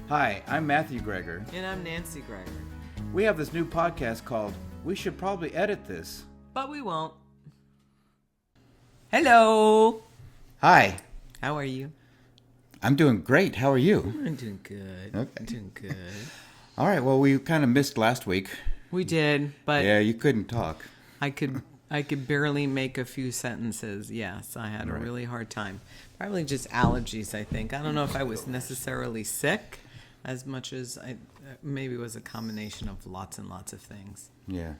Hi, I'm Matthew Greger. And I'm Nancy Greger. We have this new podcast called We Should Probably Edit This. But we won't. Hello. Hi. How are you? I'm doing great. How are you? I'm doing good. Okay. I'm doing good. All right, well, we kind of missed last week. We did, but Yeah, you couldn't talk. I could barely make a few sentences. Yes, I had a Right. really hard time. Probably just allergies, I think. I don't know if I was necessarily sick as much as maybe it was a combination of lots and lots of things. Yeah.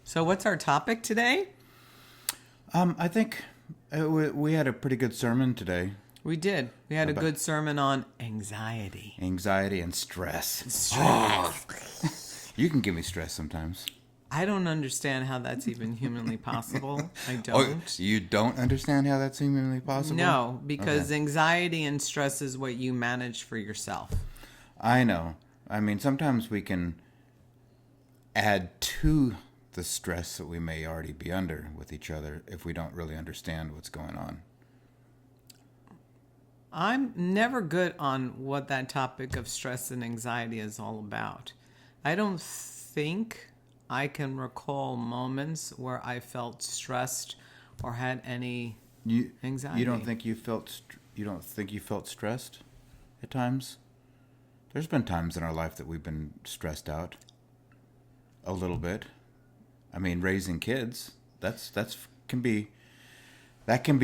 So what's our topic today? I think we had a pretty good sermon today. We did. We had a good sermon on anxiety. Anxiety and stress. You can give me stress sometimes. I don't understand how that's even humanly possible. I don't. Oh, you don't understand how that's humanly possible? No, because Okay. anxiety and stress is what you manage for yourself. I know. I mean, sometimes we can add to the stress that we may already be under with each other if we don't really understand what's going on. I'm never good on what that topic of stress and anxiety is all about. I don't think I can recall moments where I felt stressed or had any anxiety. You don't think you felt stressed at times? There's been times in our life that we've been stressed out a little bit. I mean, raising kids, that can be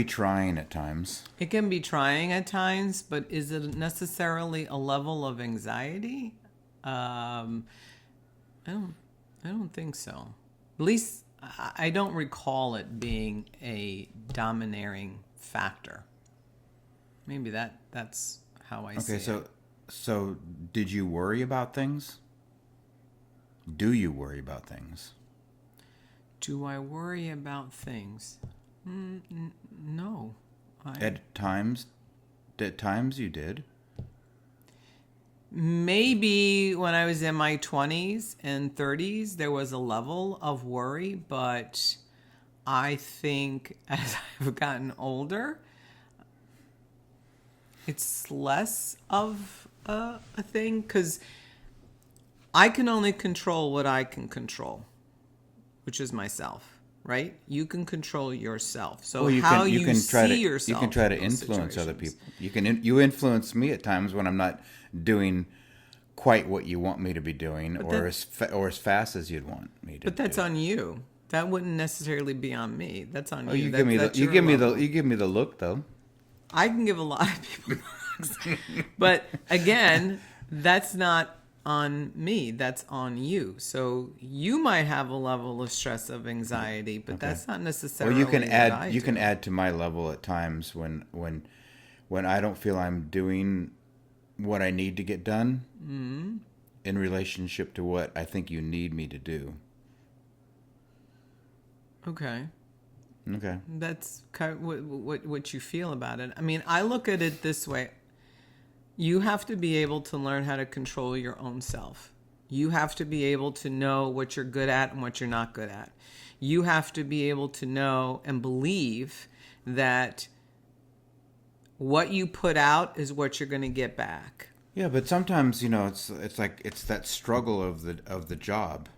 trying at times. It can be trying at times, but is it necessarily a level of anxiety? I don't think so. At least I don't recall it being a domineering factor. Maybe that's how I see it. Okay, so did you worry about things? Do you worry about things? Do I worry about things? No. At times you did. Maybe when I was in my 20s and 30s, there was a level of worry, but I think as I've gotten older, it's less of a thing because I can only control what I can control, which is myself. Right? You can control yourself. So Well, how you you can try see to, yourself. You can try to in those influence other situations. people. You influence me at times when I'm not doing quite what you want me to be doing, or as fast as you'd want me to. But that's do. on you. That wouldn't necessarily be on me. That's on Oh, you. you give me the look though. I can give a lot of people looks. But again, that's not on me. That's on you. So you might have a level of stress of anxiety, but that's not necessarily Well, you can what add I you do. can add to my level at times when I don't feel I'm doing what I need to get done in relationship to what I think you need me to do. Okay. Okay. That's kind of what you feel about it. I mean, I look at it this way. You have to be able to learn how to control your own self. You have to be able to know what you're good at and what you're not good at. You have to be able to know and believe that what you put out is what you're going to get back. Yeah, but sometimes, it's like it's that struggle of the job.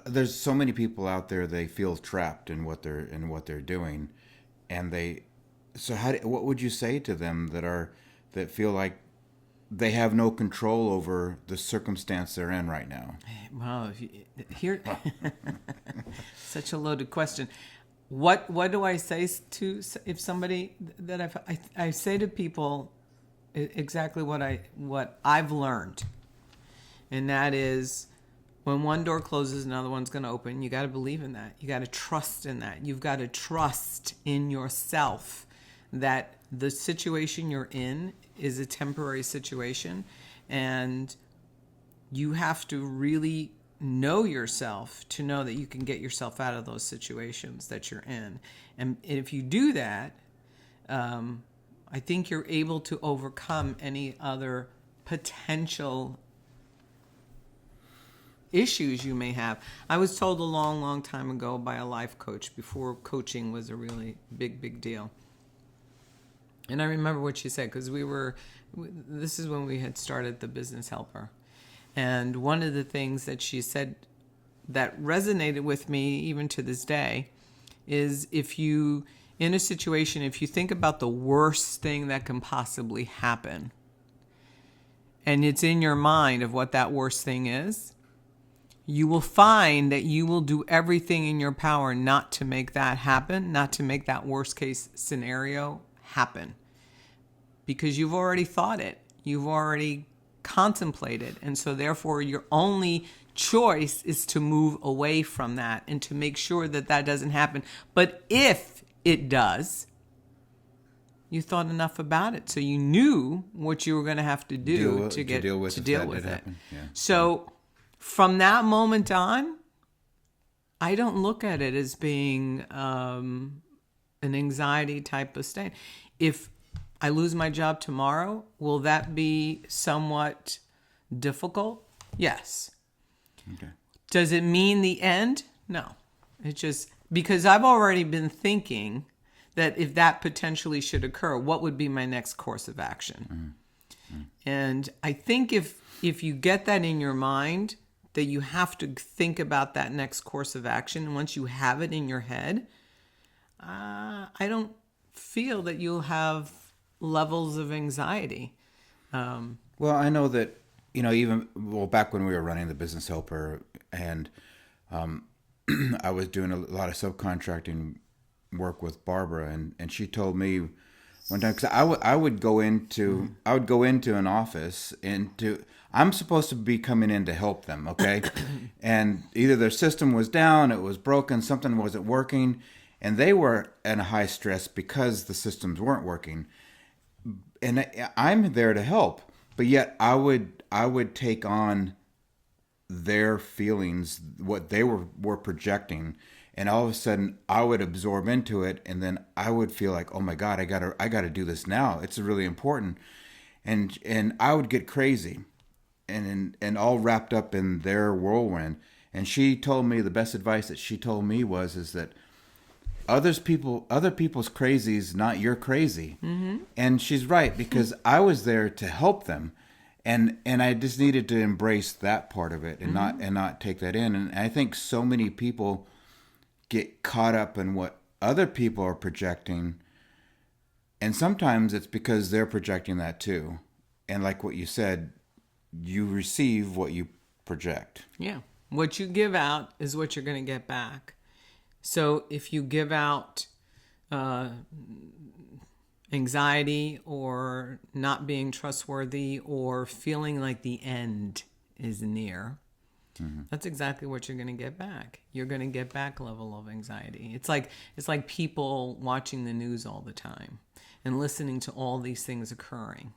There's so many people out there, they feel trapped in what they're doing, and what would you say to them that feel like they have no control over the circumstance they're in right now? Wow, here, such a loaded question. What do I say to if somebody that I say to people exactly what I've learned, and that is when one door closes, another one's going to open. You got to believe in that. You got to trust in that. You've got to trust in yourself that the situation you're in is a temporary situation, and you have to really know yourself to know that you can get yourself out of those situations that you're in. And if you do that, I think you're able to overcome any other potential issues you may have. I was told a long, long time ago by a life coach before coaching was a really big deal. And I remember what she said, because this is when we had started the Business Helper. And one of the things that she said that resonated with me even to this day is, if you, in a situation, if you think about the worst thing that can possibly happen, and it's in your mind of what that worst thing is, you will find that you will do everything in your power not to make that happen, not to make that worst case scenario happen. Because you've already thought it. You've already contemplated. And so therefore your only choice is to move away from that and to make sure that that doesn't happen. But if it does, you thought enough about it. So you knew what you were going to have to do to deal with it. Yeah. So from that moment on, I don't look at it as being an anxiety type of state. If I lose my job tomorrow, will that be somewhat difficult? Yes. Okay. Does it mean the end? No. It's just because I've already been thinking that if that potentially should occur, what would be my next course of action? Mm-hmm. And I think if you get that in your mind, that you have to think about that next course of action, and once you have it in your head, I don't feel that you'll have levels of anxiety. Well, I know that, back when we were running the Business Helper, and I was doing a lot of subcontracting work with Barbara, and she told me one time, because I would go into an office, I'm supposed to be coming in to help them, okay? And either their system was down, it was broken, something wasn't working, and they were in a high stress because the systems weren't working. And I'm there to help, but yet I would take on their feelings, what they were projecting, and all of a sudden I would absorb into it, and then I would feel like, oh my God, I gotta do this now. It's really important, and I would get crazy, and all wrapped up in their whirlwind. And she told me, the best advice that she told me is that other people's crazy is not your crazy. Mm-hmm. And she's right, because I was there to help them, and I just needed to embrace that part of it, and not take that in. And I think so many people get caught up in what other people are projecting, and sometimes it's because they're projecting that too. And like what you said, you receive what you project. Yeah. What you give out is what you're going to get back. So if you give out anxiety or not being trustworthy or feeling like the end is near, that's exactly what you're going to get back. You're going to get back level of anxiety. It's like people watching the news all the time and listening to all these things occurring.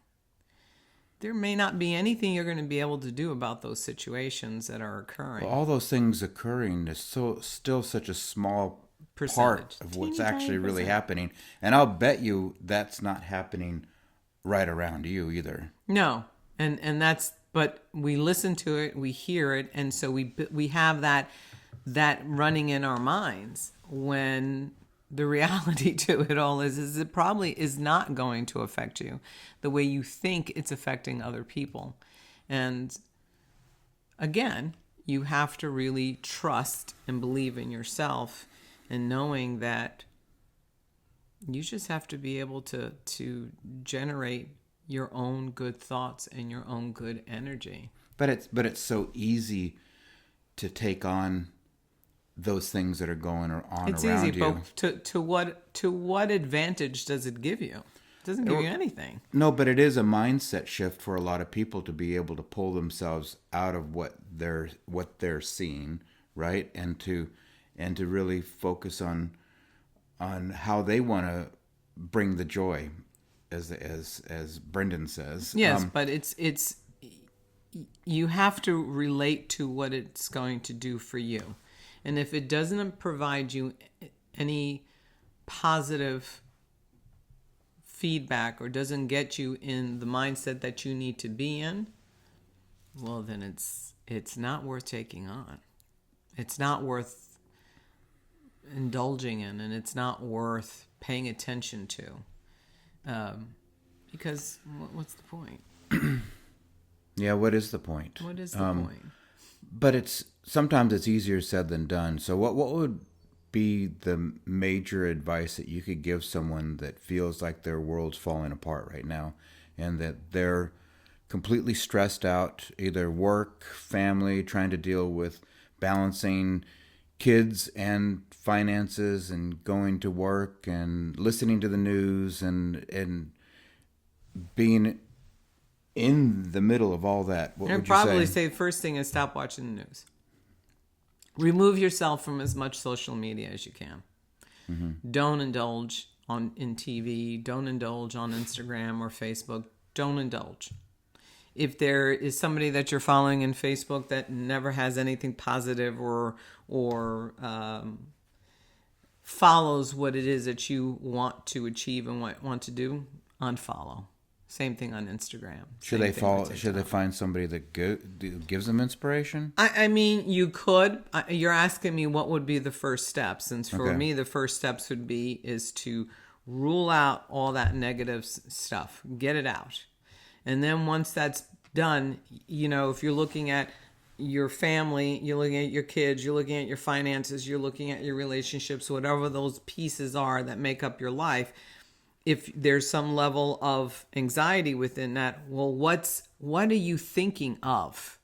There may not be anything you're going to be able to do about those situations that are occurring. Well, all those things occurring is still such a small part of what's actually really happening. And I'll bet you that's not happening right around you either. No. And that's, but we listen to it, we hear it, and so we have that running in our minds, when the reality to it all is it probably is not going to affect you the way you think it's affecting other people. And again, you have to really trust and believe in yourself, and knowing that you just have to be able to generate your own good thoughts and your own good energy. But it's so easy to take on those things that are going on it's around easy, you. But to what advantage does it give you? It doesn't give you anything. No, but it is a mindset shift for a lot of people to be able to pull themselves out of what they're seeing, right? And to really focus on how they want to bring the joy, as Brendan says. Yes, but it's you have to relate to what it's going to do for you. And if it doesn't provide you any positive feedback or doesn't get you in the mindset that you need to be in, well, then it's not worth taking on. It's not worth indulging in, and it's not worth paying attention to. Because what's the point? Yeah, what is the point? What is the point? But sometimes it's easier said than done. So what would be the major advice that you could give someone that feels like their world's falling apart right now and that they're completely stressed out, either work, family, trying to deal with balancing kids and finances and going to work and listening to the news and being in the middle of all that? What I'd would you probably say? say first thing is stop watching the news. Remove yourself from as much social media as you can. Don't indulge in TV. Don't indulge on Instagram or Facebook. Don't indulge. If there is somebody that you're following in Facebook that never has anything positive or follows what it is that you want to achieve and want to do, unfollow. Same thing on Instagram. Should Same they thing on Should TikTok. they find somebody that gives them inspiration? I mean, you could. You're asking me what would be the first steps, and for Okay. me, the first steps would be is to rule out all that negative stuff, get it out, and then once that's done, if you're looking at your family, you're looking at your kids, you're looking at your finances, you're looking at your relationships, whatever those pieces are that make up your life. If there's some level of anxiety within that, well, what are you thinking of?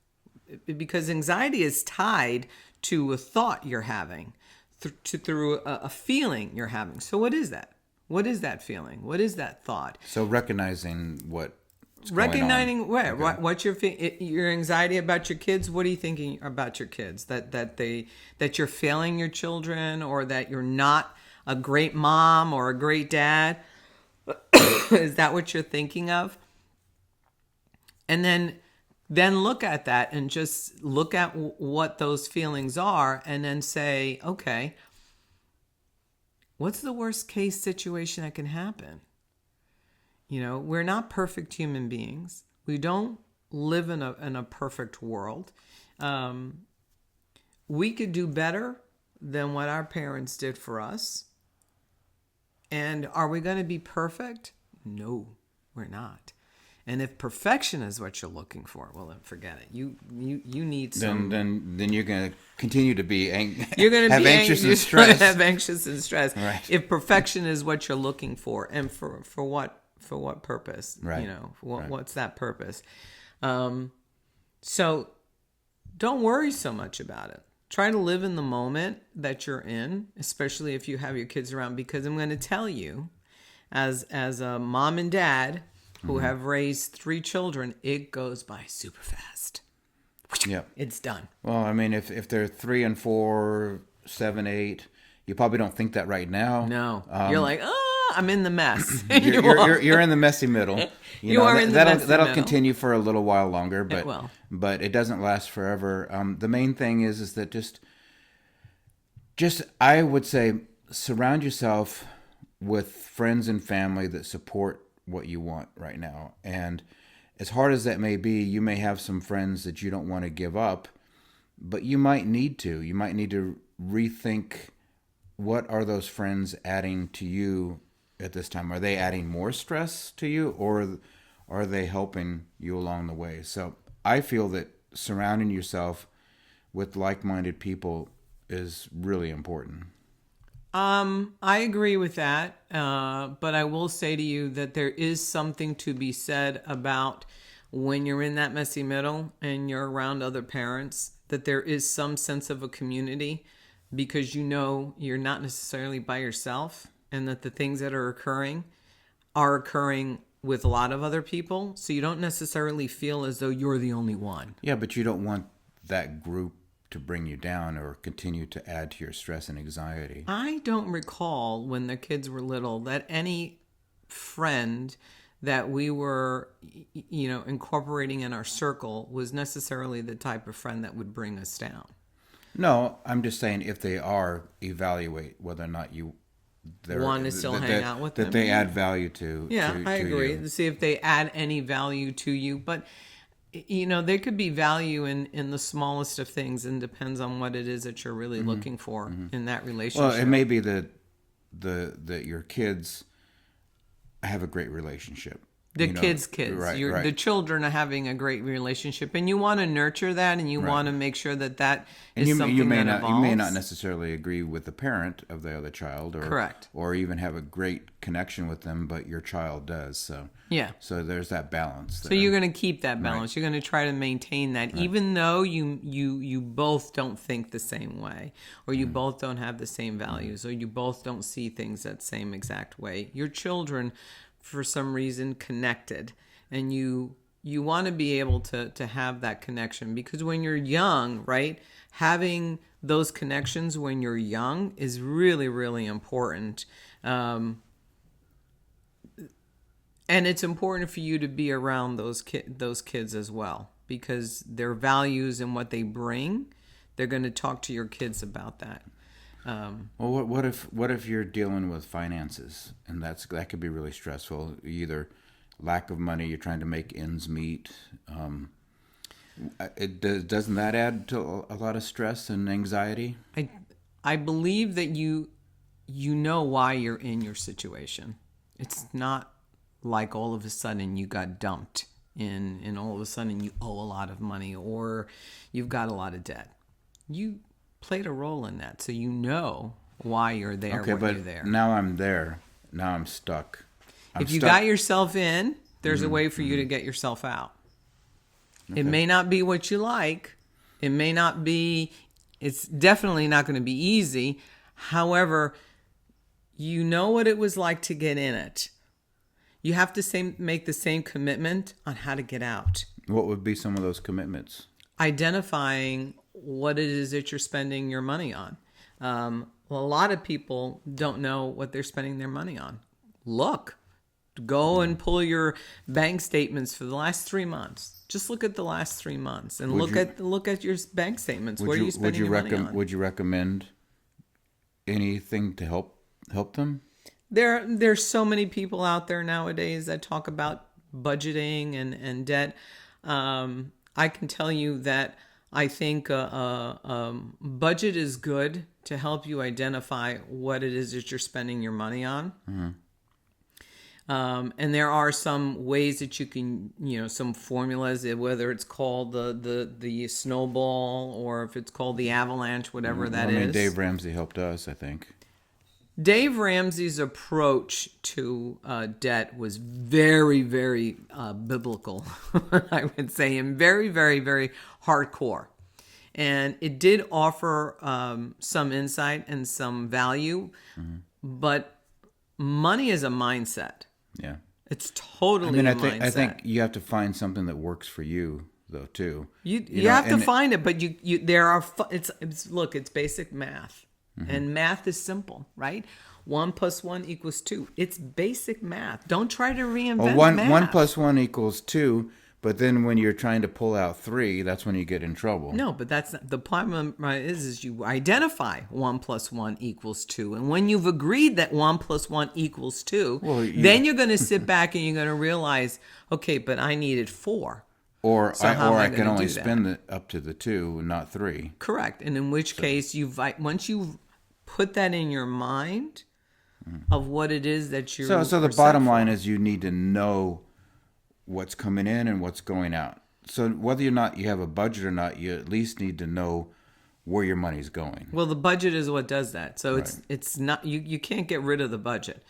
Because anxiety is tied to a thought you're having, through a feeling you're having. So what is that? What is that feeling? What is that thought? So recognizing what's Recognizing going on. Okay. what's your anxiety about your kids. What are you thinking about your kids? That you're failing your children, or that you're not a great mom or a great dad. Is that what you're thinking of? And then look at that and just look at what those feelings are, and then say, okay, what's the worst case situation that can happen? We're not perfect human beings. We don't live in a perfect world. We could do better than what our parents did for us. And are we going to be perfect? No, we're not. And if perfection is what you're looking for, well, then forget it. You need some. Then you're going to continue to be You're going to have be anxious and You're stressed. going to have anxious and stress. Right. If perfection is what you're looking for, and for what purpose? Right. What's that purpose? So don't worry so much about it. Try to live in the moment that you're in, especially if you have your kids around, because I'm going to tell you, as a mom and dad who have raised 3 children, it goes by super fast. Yep. It's done. Well, I mean, if they're 3 and 4, 7, 8, you probably don't think that right now. No, you're like, I'm in the mess. You're in the messy middle. You are in the messy that'll middle. continue for a little while longer, but It will. But it doesn't last forever. The main thing is that just I would say surround yourself with friends and family that support what you want right now. And as hard as that may be, you may have some friends that you don't want to give up, but you might need to. You might need to rethink, what are those friends adding to you at this time? Are they adding more stress to you, or are they helping you along the way? So I feel that surrounding yourself with like-minded people is really important. I agree with that, but I will say to you that there is something to be said about when you're in that messy middle and you're around other parents, that there is some sense of a community, because you're not necessarily by yourself, and that the things that are occurring with a lot of other people, so you don't necessarily feel as though you're the only one. Yeah, but you don't want that group to bring you down or continue to add to your stress and anxiety. I don't recall when the kids were little that any friend that we were, incorporating in our circle was necessarily the type of friend that would bring us down. No, I'm just saying, if they are, evaluate whether or not you Want to still hang out with them. that they add value to. Yeah, to I agree. you. To see if they add any value to you. But, there could be value in the smallest of things, and depends on what it is that you're really looking for in that relationship. Well, it may be that your kids have a great relationship. The kids. Right, You're, right. the children are having a great relationship, and you want to nurture that, and you Right. want to make sure that that And is you something may that not evolves. you may not necessarily agree with the parent of the other child, or Correct. or even have a great connection with them, but your child does. So Yeah. so there's that balance. So there. you're going to keep that balance. You're going to try to maintain that, even though you both don't think the same way, or you both don't have the same values, or you both don't see things that same exact way. Your children, for some reason, connected, and you want to be able to have that connection, because when you're young, right, having those connections when you're young is really, really important. And it's important for you to be around those kids as well, because their values and what they bring, they're going to talk to your kids about that. Well, what if you're dealing with finances, and that could be really stressful. Either lack of money, you're trying to make ends meet. Doesn't that add to a lot of stress and anxiety? I believe that you know why you're in your situation. It's not like all of a sudden you got dumped in, and all of a sudden you owe a lot of money, or you've got a lot of debt. You played a role in that, so you know why you're there Okay, when but you're there. now I'm there. Now I'm stuck. If you got yourself in, there's a way for you to get yourself out. Okay. It may not be what you like. It may not be, it's definitely not going to be easy. However, you know what it was like to get in it. You have to make the same commitment on how to get out. What would be some of those commitments? Identifying what it is that you're spending your money on. Well, a lot of people don't know what they're spending their money on. Go and pull your bank statements for the last 3 months. Just look at the last 3 months and look at your bank statements. What are you spending your money on? Would you recommend anything to help them? There's so many people out there nowadays that talk about budgeting and debt. I can tell you that I think budget is good to help you identify what it is that you're spending your money on. Mm-hmm. And there are some ways that you can, some formulas, whether it's called the snowball, or if it's called the avalanche, whatever that is. Dave Ramsey helped us, I think. Dave Ramsey's approach to debt was very, very biblical, I would say, and very, very, very hardcore. And it did offer some insight and some value, but money is a mindset. Yeah. It's totally a mindset. I think you have to find something that works for you, though, too. You have to find it, but it's basic math. Mm-hmm. And math is simple, right? 1 + 1 = 2. It's basic math. Don't try to reinvent math. 1 + 1 = 2, but then when you're trying to pull out 3, that's when you get in trouble. No, but that's not, the problem is you identify 1 + 1 = 2. And when you've agreed that 1 + 1 = 2, then you're going to sit back and you're going to realize, okay, but I needed 4. Or I can only spend it up to the 2, not 3. Correct. And in which case, once you've put that in your mind of what it is that you're... So the bottom line is you need to know what's coming in and what's going out. So whether or not you have a budget or not, you at least need to know where your money's going. Well, the budget is what does that. So it's not, you can't get rid of the budget.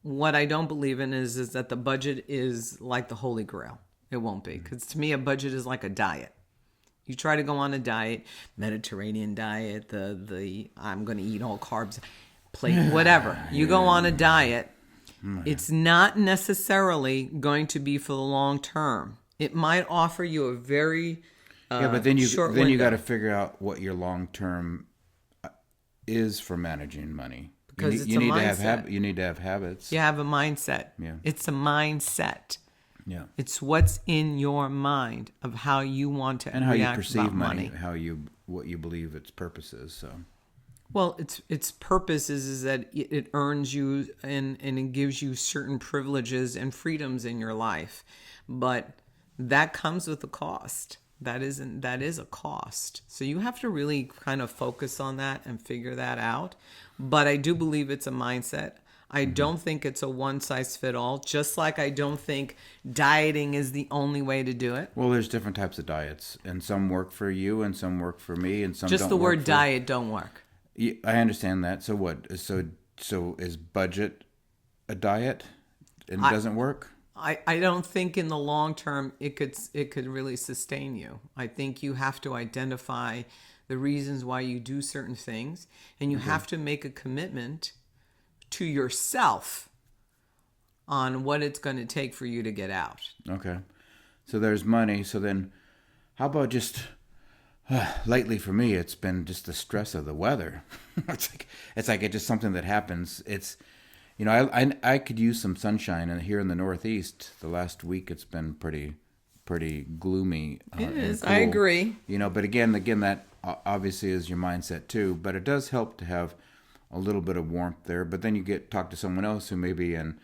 What I don't believe in is that the budget is like the Holy Grail. It won't be. Because to me, a budget is like a diet. You try to go on a diet, Mediterranean diet, the I'm going to eat all carbs, plate, whatever. You go on a diet, it's not necessarily going to be for the long term. It might offer you a very but then you window. got to figure out what your long term is for managing money. Because you need a to mindset. you need to have habits. You have a mindset. Yeah. It's a mindset. Yeah. It's what's in your mind of how you want to and how you react perceive about money, money. what you believe its purpose is. So, well, its purpose is that it earns you and it gives you certain privileges and freedoms in your life, but that comes with a cost. That is a cost. So you have to really kind of focus on that and figure that out. But I do believe it's a mindset. I don't think it's a one size fit all, just like I don't think dieting is the only way to do it. Well, there's different types of diets, and some work for you, and some work for me, and some Just don't the work word diet don't work. Yeah, I understand that. So what? So is budget a diet and it doesn't work? I don't think in the long term it could really sustain you. I think you have to identify the reasons why you do certain things, and you have to make a commitment to yourself on what it's going to take for you to get out. Okay. So there's money. So then how about just lately for me it's been just the stress of the weather. it's like it's just something that happens. It's I could use some sunshine, and here in the Northeast the last week it's been pretty gloomy. It is. Cool. I agree. But again that obviously is your mindset too, but it does help to have a little bit of warmth there. But then you talk to someone else who may be in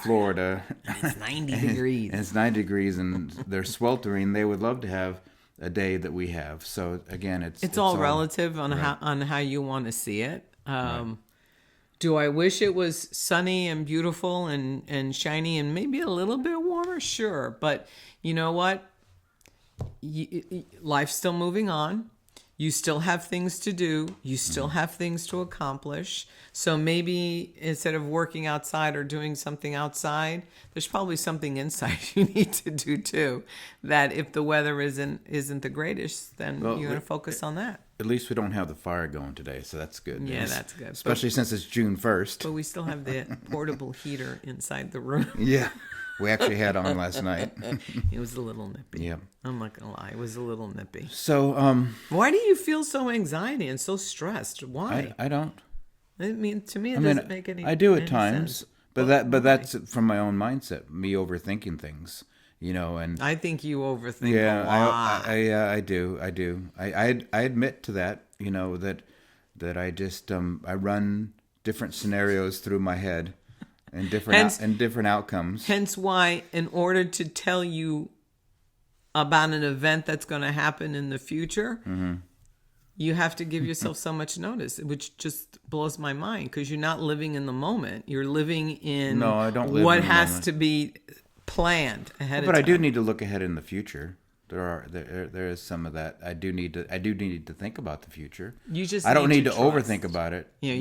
Florida. It's 90 degrees. And it's 90 degrees and they're sweltering. They would love to have a day that we have. So again, it's all relative on how you want to see it. Do I wish it was sunny and beautiful and shiny and maybe a little bit warmer? Sure. But you know what? Life's still moving on. You still have things to do. You still have things to accomplish. So maybe instead of working outside or doing something outside, there's probably something inside you need to do too. That if the weather isn't the greatest, then you're going to focus on that. At least we don't have the fire going today, so that's good. Yeah, that's good. Especially since it's June 1st. But we still have the portable heater inside the room. Yeah. We actually had on last night. It was a little nippy. Yeah. I'm not going to lie. It was a little nippy. So, why do you feel so anxiety and so stressed? Why? I don't. I mean, to me, it doesn't make any I do at any times, sense. but that's from my own mindset, me overthinking things, and I think you overthink a lot. I do. I admit to that, that I just I run different scenarios through my head and different outcomes. Hence why, in order to tell you about an event that's going to happen in the future, you have to give yourself so much notice, which just blows my mind because you're not living in the moment. You're living in what has to be planned ahead of time. But I do need to look ahead in the future. There is some of that. I do need to think about the future. I don't need to overthink about it. Yeah,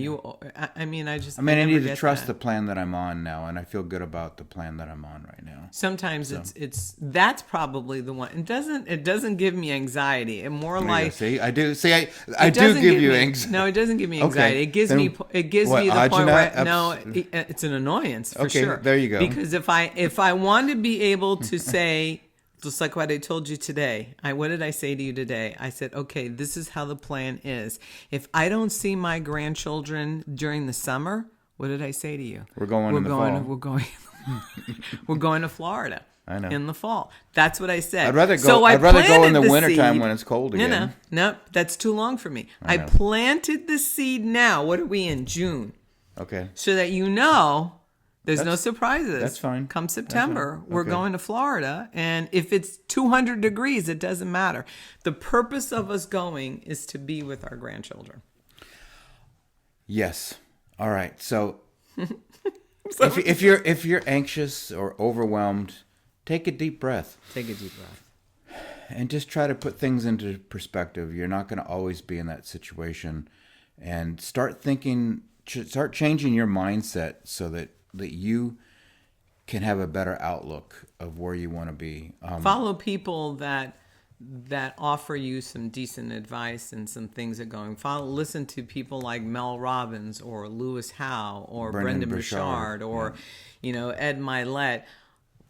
I need to trust the plan that I'm on now, and I feel good about the plan that I'm on right now. Sometimes it's that's probably the one. It doesn't give me anxiety. It more like I do give you anxiety. No, it doesn't give me anxiety. Okay. It gives me the point where it's an annoyance for sure. There you go. Because if I want to be able to say. Just like what I told you today. What did I say to you today? I said, okay, this is how the plan is. If I don't see my grandchildren during the summer, what did I say to you? We're going in the fall. We're going to Florida. I know. In the fall. That's what I said. I'd rather go in the wintertime when it's cold again. No, that's too long for me. I planted the seed now. What are we in? June. Okay. So that there's no surprises. That's fine. Come September, we're going to Florida. And if it's 200 degrees, it doesn't matter. The purpose of us going is to be with our grandchildren. Yes. All right. So if you're anxious or overwhelmed, take a deep breath. Take a deep breath. And just try to put things into perspective. You're not going to always be in that situation. And start changing your mindset so that you can have a better outlook of where you want to be. Follow people that offer you some decent advice and some things are going. Listen to people like Mel Robbins or Lewis Howe or Brendan Burchard or Ed Milet.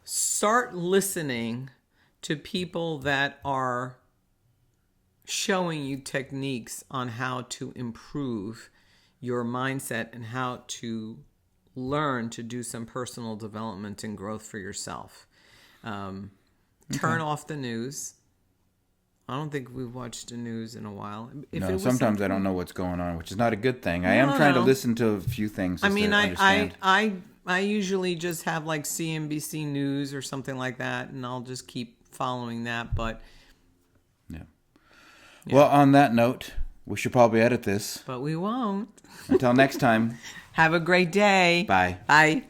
Start listening to people that are showing you techniques on how to improve your mindset and how to learn to do some personal development and growth for yourself. Turn off the news. I don't think we've watched the news in a while. Sometimes I don't know what's going on, which is not a good thing. I am trying to listen to a few things. I usually just have like CNBC News or something like that, and I'll just keep following that. But yeah. Well, on that note, We should probably edit this. but we won't. Until next time. Have a great day. Bye. Bye.